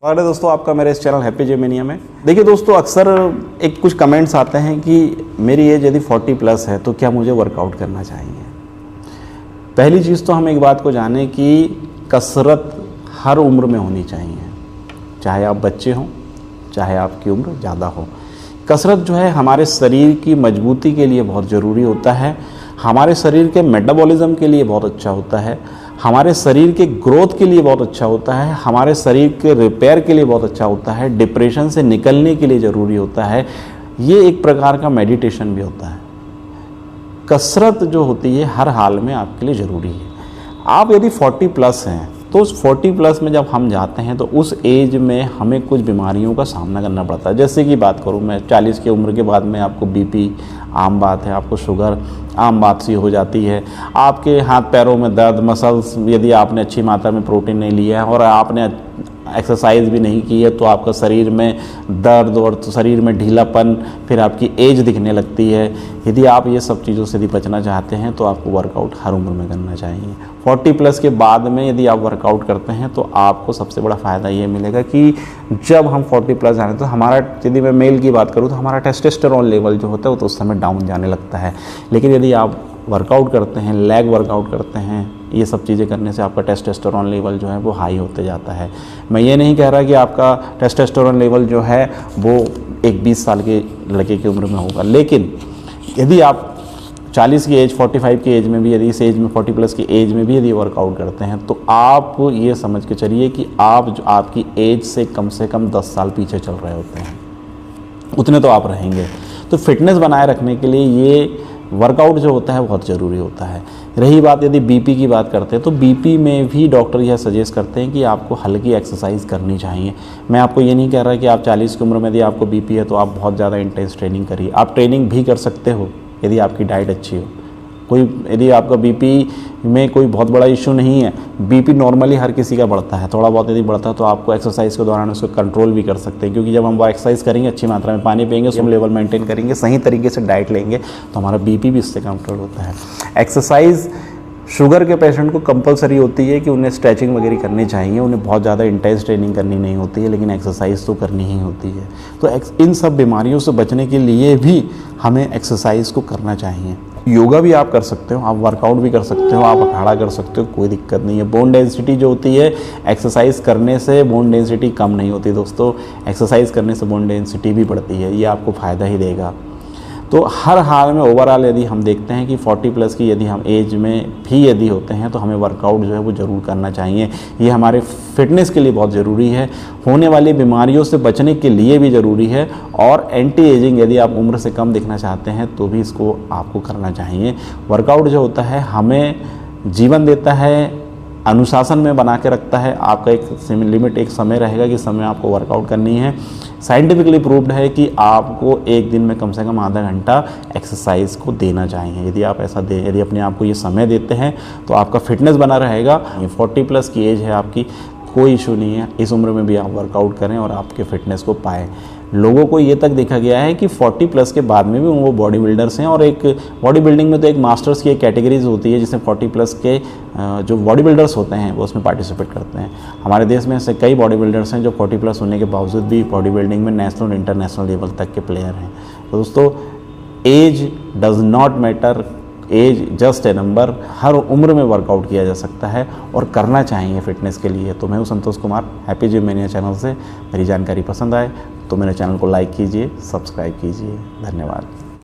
स्वागत है दोस्तों आपका मेरे इस चैनल हैप्पी जिम मैनिया में। देखिए दोस्तों, अक्सर एक कुछ कमेंट्स आते हैं कि मेरी एज यदि 40 प्लस है तो क्या मुझे वर्कआउट करना चाहिए। पहली चीज़ तो हम एक बात को जानें कि कसरत हर उम्र में होनी चाहिए, चाहे आप बच्चे हों चाहे आपकी उम्र ज़्यादा हो। कसरत जो है हमारे शरीर की मजबूती के लिए बहुत ज़रूरी होता है, हमारे शरीर के मेटाबॉलिज्म के लिए बहुत अच्छा होता है, हमारे शरीर के ग्रोथ के लिए बहुत अच्छा होता है, हमारे शरीर के रिपेयर के लिए बहुत अच्छा होता है, डिप्रेशन से निकलने के लिए ज़रूरी होता है। ये एक प्रकार का मेडिटेशन भी होता है। कसरत जो होती है हर हाल में आपके लिए ज़रूरी है। आप यदि 40 प्लस हैं तो उस 40 प्लस में जब हम जाते हैं तो उस एज में हमें कुछ बीमारियों का सामना करना पड़ता है। जैसे कि बात करूं मैं 40 की उम्र के बाद में आपको बीपी आम बात है, आपको शुगर आम बात सी हो जाती है, आपके हाथ पैरों में दर्द, मसल्स, यदि आपने अच्छी मात्रा में प्रोटीन नहीं लिया है और आपने एक्सरसाइज भी नहीं की है तो आपका शरीर में दर्द और तो शरीर में ढीलापन, फिर आपकी एज दिखने लगती है। यदि आप ये सब चीज़ों से यदि बचना चाहते हैं तो आपको वर्कआउट हर उम्र में करना चाहिए। 40 प्लस के बाद में यदि आप वर्कआउट करते हैं तो आपको सबसे बड़ा फ़ायदा ये मिलेगा कि जब हम 40 प्लस जाने तो हमारा, यदि मैं मेल की बात करूँ तो हमारा टेस्टोस्टेरोन लेवल जो होता है वो तो उस समय डाउन जाने लगता है। लेकिन यदि आप वर्कआउट करते हैं, लेग वर्कआउट करते हैं, ये सब चीज़ें करने से आपका टेस्टोस्टेरोन लेवल जो है वो हाई होते जाता है। मैं ये नहीं कह रहा कि आपका टेस्टोस्टेरोन लेवल जो है वो एक 20 साल के लड़के की उम्र में होगा, लेकिन यदि आप 40 की एज, 45 की एज में भी, यदि इस एज में 40 प्लस की एज में भी यदि वर्कआउट करते हैं तो आप ये समझ के चलिए कि आप जो आपकी एज से कम 10 साल पीछे चल रहे होते हैं, उतने तो आप रहेंगे। तो फिटनेस बनाए रखने के लिए ये वर्कआउट जो होता है बहुत ज़रूरी होता है। रही बात यदि बीपी की बात करते हैं तो बीपी में भी डॉक्टर यह सजेस्ट करते हैं कि आपको हल्की एक्सरसाइज करनी चाहिए। मैं आपको ये नहीं कह रहा कि आप 40 की उम्र में यदि आपको बीपी है तो आप बहुत ज़्यादा इंटेंस ट्रेनिंग करिए। आप ट्रेनिंग भी कर सकते हो यदि आपकी डाइट अच्छी हो। यदि आपका बीपी में कोई बहुत बड़ा इशू नहीं है, बीपी नॉर्मली हर किसी का बढ़ता है, थोड़ा बहुत यदि बढ़ता है तो आपको एक्सरसाइज के दौरान उसको कंट्रोल भी कर सकते हैं, क्योंकि जब हम वो एक्सरसाइज करेंगे, अच्छी मात्रा में पानी पिएंगे, स्विम लेवल मेंटेन करेंगे, सही तरीके से डाइट लेंगे तो हमारा बीपी भी इससे कंट्रोल होता है। एक्सरसाइज शुगर के पेशेंट को कंपलसरी होती है कि उन्हें स्ट्रेचिंग वगैरह करनी चाहिए, उन्हें बहुत ज़्यादा इंटेंस ट्रेनिंग करनी नहीं होती है, लेकिन एक्सरसाइज तो करनी ही होती है। तो इन सब बीमारियों से बचने के लिए भी हमें एक्सरसाइज को करना चाहिए। योगा भी आप कर सकते हो, आप वर्कआउट भी कर सकते हो, आप अखाड़ा कर सकते हो, कोई दिक्कत नहीं है। बोन डेंसिटी जो होती है एक्सरसाइज करने से बोन डेंसिटी कम नहीं होती दोस्तों, एक्सरसाइज करने से बोन डेंसिटी भी बढ़ती है, ये आपको फ़ायदा ही देगा। तो हर हाल में ओवरऑल यदि हम देखते हैं कि 40 प्लस की यदि हम एज में भी यदि होते हैं तो हमें वर्कआउट जो है वो ज़रूर करना चाहिए। ये हमारे फिटनेस के लिए बहुत ज़रूरी है, होने वाली बीमारियों से बचने के लिए भी ज़रूरी है, और एंटी एजिंग यदि आप उम्र से कम दिखना चाहते हैं तो भी इसको आपको करना चाहिए। वर्कआउट जो होता है हमें जीवन देता है, अनुशासन में बना के रखता है। आपका एक लिमिट, एक समय रहेगा कि समय आपको वर्कआउट करनी है। साइंटिफिकली प्रूव्ड है कि आपको एक दिन में कम से कम आधा घंटा एक्सरसाइज को देना चाहिए। यदि आप ऐसा यदि अपने आप को ये समय देते हैं तो आपका फिटनेस बना रहेगा। 40 प्लस की एज है आपकी, कोई इशू नहीं है, इस उम्र में भी आप वर्कआउट करें और आपके फिटनेस को पाएँ। लोगों को ये तक देखा गया है कि 40 प्लस के बाद में भी वो बॉडी बिल्डर्स हैं, और एक बॉडी बिल्डिंग में तो एक मास्टर्स की एक कैटेगरीज होती है जिसमें 40 प्लस के जो बॉडी बिल्डर्स होते हैं वो उसमें पार्टिसिपेट करते हैं। हमारे देश में ऐसे कई बॉडी बिल्डर्स हैं जो 40 प्लस होने के बावजूद भी बॉडी बिल्डिंग में नेशनल और इंटरनेशनल लेवल तक के प्लेयर हैं। तो दोस्तों, age does not matter, age just a number. हर उम्र में वर्कआउट किया जा सकता है और करना चाहिए फिटनेस के लिए। तो मैं हूँ Santosh Kumar, happy gym mania channel से। मेरी जानकारी पसंद आए तो मेरे चैनल को लाइक कीजिए, सब्सक्राइब कीजिए। धन्यवाद।